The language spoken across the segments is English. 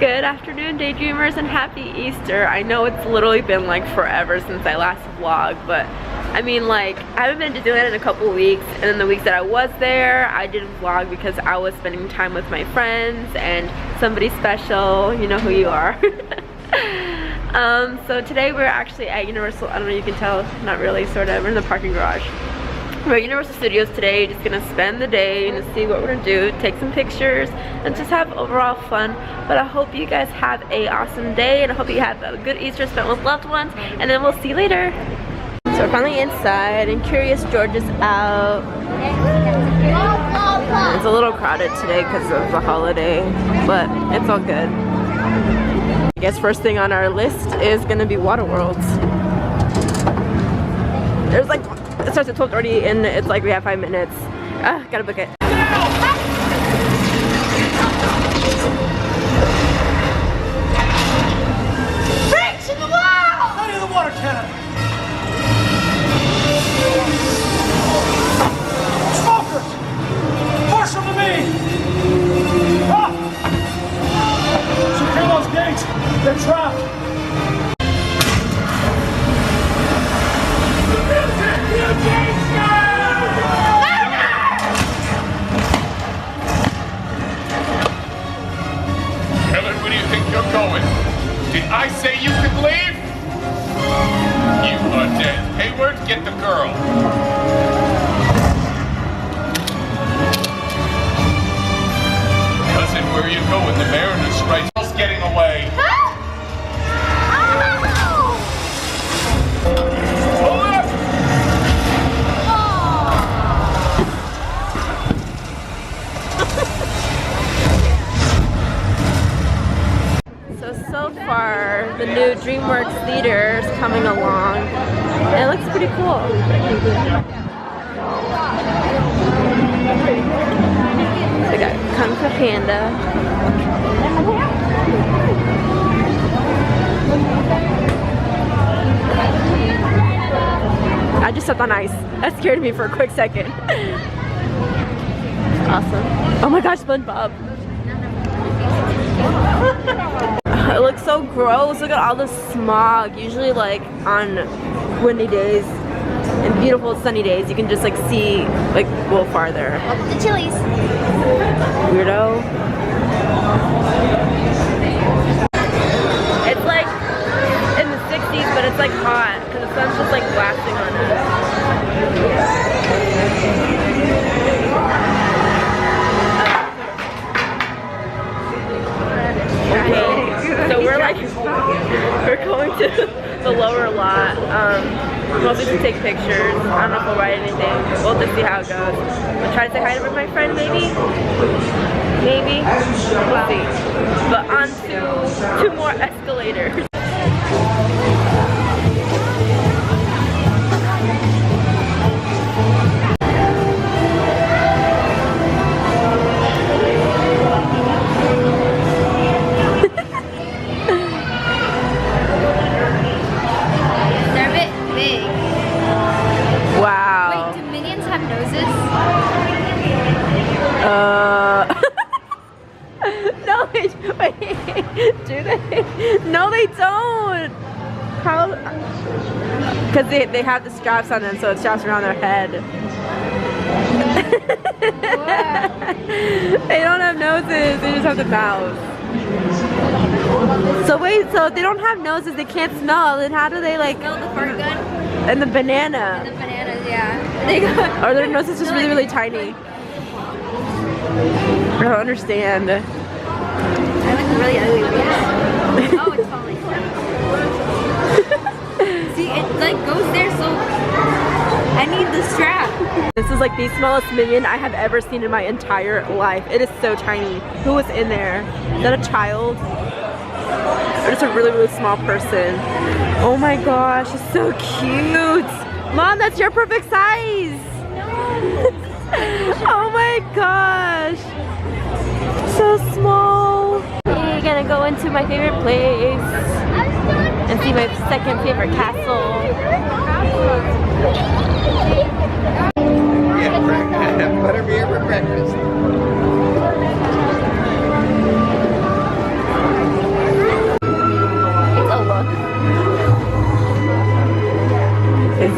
Good afternoon, Daydreamers, and happy Easter. I know it's literally been like forever since I last vlogged, but I mean, like, I haven't been to Disneyland in a couple weeks, and then the weeks that I was there, I didn't vlog because I was spending time with my friends and somebody special. You know who you are. So today we're actually at Universal. I don't know, you can tell, not really, sort of. We're in the parking garage. We're at Universal Studios today, just gonna spend the day and see what we're gonna do, take some pictures, and just have overall fun. But I hope you guys have an awesome day, and I hope you have a good Easter spent with loved ones, and then we'll see you later. So we're finally inside, and Curious George is out. It's a little crowded today because of the holiday, but it's all good. I guess first thing on our list is gonna be Water Worlds. There's like, it starts at 12:30 and it's like we have 5 minutes. Gotta book it. Bricks in the wall! Out of the water cannon! Smokers! Push them to me! Ah! Secure those gates! They're trapped! Helen, where do you think you're going? Did I say you could leave? You are dead. Hayward, get the girl. Cousin, where are you going? The Mariners strike. Getting away. So far, the new DreamWorks theater is coming along, and it looks pretty cool. We got Kung Fu Panda. I just stepped on ice. That scared me for a quick second. Awesome. Oh my gosh, SpongeBob. It looks so gross. Look at all the smog. Usually like on windy days and beautiful sunny days, you can just like see like a little farther. Welcome to Chili's. Weirdo. It's like in the 60s, but it's like hot because the sun's just like blasting on us. Okay, so we're like, we're going to the lower lot, mostly to take pictures. I don't know if we'll ride anything. We'll just see how it goes. We'll try to say hi to my friend, maybe? Maybe? We'll see. But on to 2 more escalators. No, wait, do they? No, they don't. How? Because they have the straps on them, so it straps around their head. They don't have noses, they just have the mouth. So wait, so if they don't have noses, they can't smell, then how do they like... Smell the fart gun? And the banana. And the bananas, yeah. They got, or their noses just really, really tiny. I don't understand. I look really ugly with this. Oh, it's falling. See, it like goes there, so I need the strap. This is like the smallest minion I have ever seen in my entire life. It is so tiny. Who was in there? Is that a child? Or just a really, really small person? Oh my gosh, it's so cute. Mom, that's your perfect size. Oh my gosh. So small. We're gonna go into my favorite place and see my second favorite castle. Yeah, whatever you have for breakfast.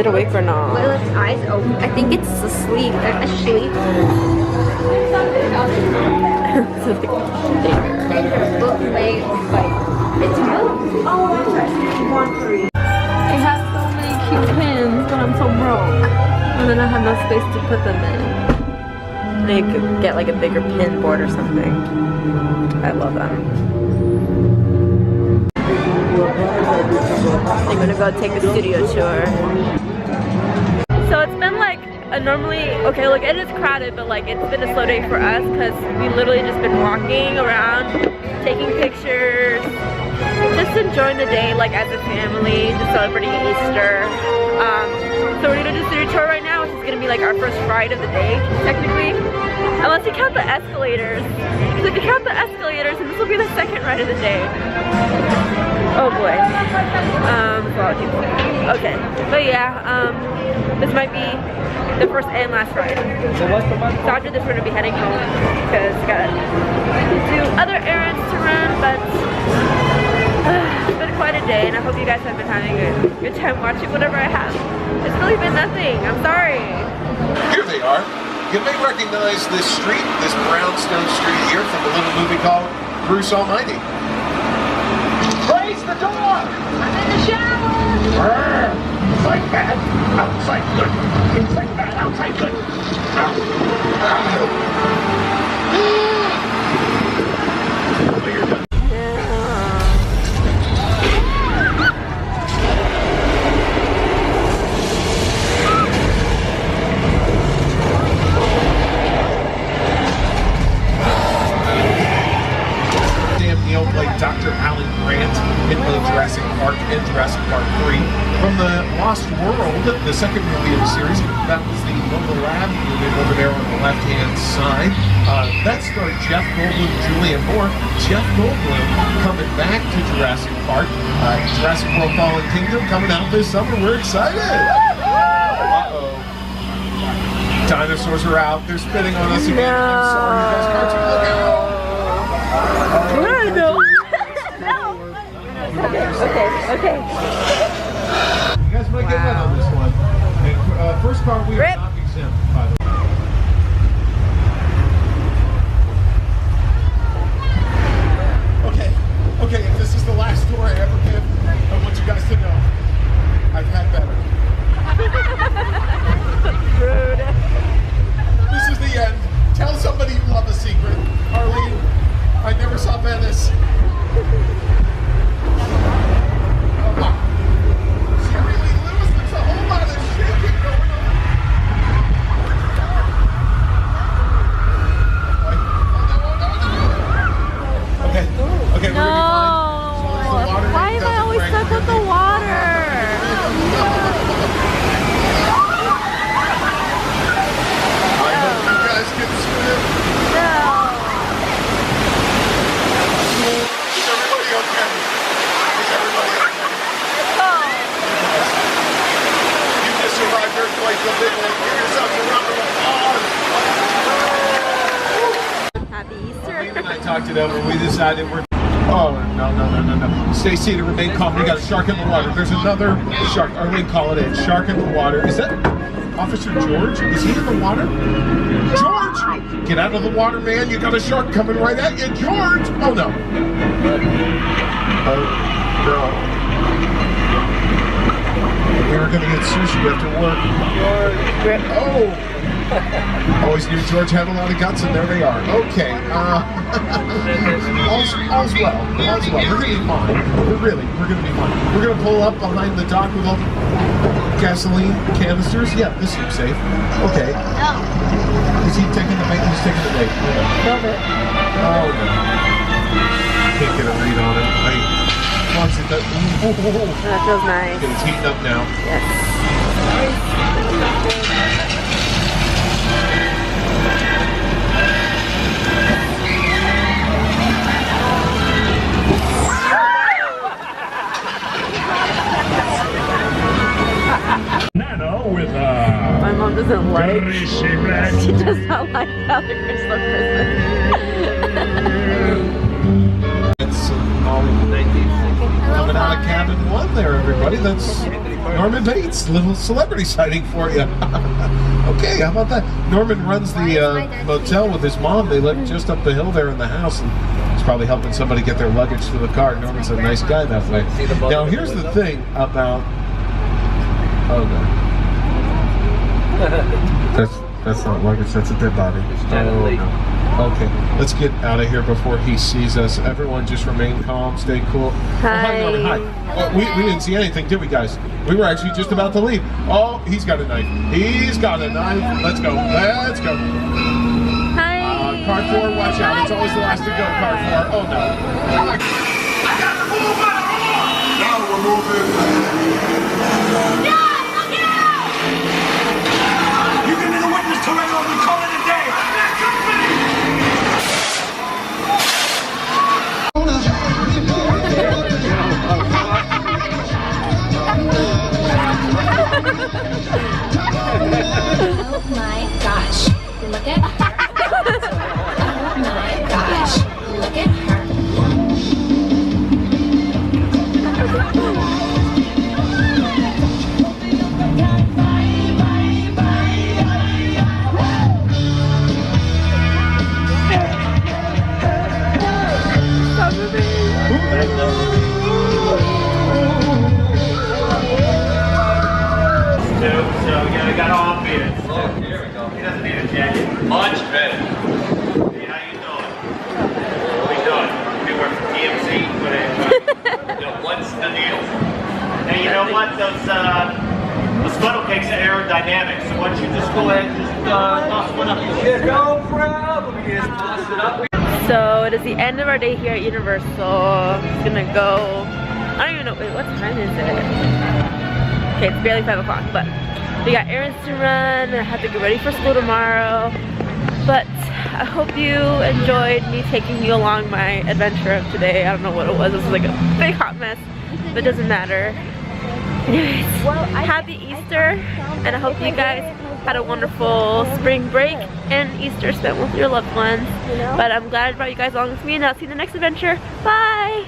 it awake or not? With its eyes open. I think it's asleep. Asleep. Book late, but it's moved. I have so many cute pins, but I'm so broke. And then I have no space to put them in. They could get like a bigger pin board or something. I love them. I'm gonna go take a studio tour. So it's been like a normally, okay, look, it is crowded, but like it's been a slow day for us because we literally just been walking around, taking pictures, just enjoying the day like as a family, just celebrating Easter. So we're gonna do a studio tour right now, which is gonna be like our first ride of the day, technically. Unless you count the escalators. So if you count the escalators, and this will be the second ride of the day. Oh boy. Okay. But yeah, this might be the first and last ride. So after this, we're gonna be heading home because we gotta do other errands to run, but it's been quite a day, and I hope you guys have been having a good time watching whatever I have. It's really been nothing. I'm sorry. Here they are. You may recognize this street, this brownstone street here from the little movie called Bruce Almighty. Raise the door! I'm in the shower. Inside bad, outside good. Inside bad, outside good. Well, you're done. Dr. Alan Grant in both Jurassic Park and Jurassic Park 3. From the Lost World, the second movie of the series, that was the Mobile Lab movie over there on the left-hand side. That starred Jeff Goldblum and Julianne Moore. Jeff Goldblum coming back to Jurassic Park. Jurassic World Fallen Kingdom coming out this summer. We're excited! Uh-oh. Dinosaurs are out. They're spitting on us again. I'm sorry, you guys. Cartoon, look out! Okay. You guys might get wet on this one. And, first car, we are not exempt, by the way. Okay, if this is the last tour I ever give, I want you guys to know I've had better. Rude. This is the end. Tell somebody you love a secret. Arlene, I never saw Venice. Happy Easter. I talked it over. We decided we're. Oh, no. Stay seated, remain calm. We got a shark in the water. There's another shark. Arlene, call it in. Shark in the water. Is that Officer George? Is he in the water? George! Get out of the water, man. You got a shark coming right at you. George! Oh, no. Oh, girl. We were going to get sushi after work. Oh! Always knew George had a lot of guts, and there they are. Okay. All's well. All's well. We're going to be fine. We're going to be fine. We're going to pull up behind the dock with all the gasoline canisters. Yeah, this seems safe. Okay. Is he taking the bait? He's taking the bait. Love it. Oh, no. Can't get a read on it. Once it does. That feels nice. Okay, it's heating up now. Yes. Nano with My mom doesn't like. greasy red. She does not like how the crystal Christmas. It's all in the 90s. Coming out cabin 1 there, everybody. That's Norman Bates, little celebrity sighting for you. Okay, how about that? Norman runs the motel with his mom. They live just up the hill there in the house, and he's probably helping somebody get their luggage to the car. Norman's a nice guy that way. Now, here's the thing about... Oh, no. That's not luggage, that's a dead body. Oh, no. Okay, let's get out of here before he sees us. Everyone just remain calm, stay cool. Hi. Oh, hi, Norman, hi. Oh, we didn't see anything, did we, guys? We were actually just about to leave. Oh, he's got a knife. He's got a knife. Let's go. Let's go. Hi. Car 4, watch out. It's always the last to go, car 4. Oh, no. I got the move by the horn! Now we're moving. Yeah, look out! You can be the witness to it, or we call it a day. That company! Oh my gosh, look at her. Oh my gosh, look at her. So, yeah, we got all beers. Oh, here we go. He doesn't need a jacket. Much better. Hey, how you doing? What are we doing? We work for TMC, but what's the deal? Hey, you know what? Those funnel cakes are aerodynamic, so why don't you just go ahead and just toss one up? Yeah, no problem. You just toss it up. So it is the end of our day here at Universal. It's gonna go, I don't even know, wait, what time is it? Okay, it's barely 5 o'clock, but we got errands to run. I have to get ready for school tomorrow. But I hope you enjoyed me taking you along my adventure of today. I don't know what it was. It was like a big hot mess, but it doesn't matter. Anyways, happy Easter, and I hope you guys had a wonderful spring break and Easter spent with your loved ones. But I'm glad I brought you guys along with me, and I'll see you in the next adventure. Bye!